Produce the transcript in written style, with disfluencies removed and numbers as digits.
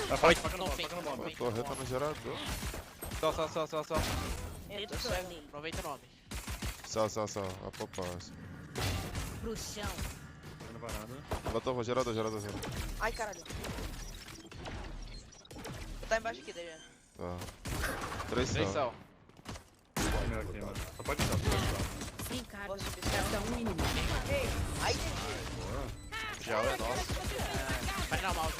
Tá forte, faca no Não bomb, tem, faca no não bomb. tem. Torreta no gerador. Só. Eu tô cego. 99. Só. A popaz. Pro chão. Tá na varanda. Ela torrou, gerador. Ai, caralho. Tá embaixo aqui, Dejan. Tá. 3 3 só. céu. Primeiro aqui, mano. Só pode dar, Sem carga. Posso subir? Resta um inimigo. Ai, GG. Já é nosso. Vai na mouse.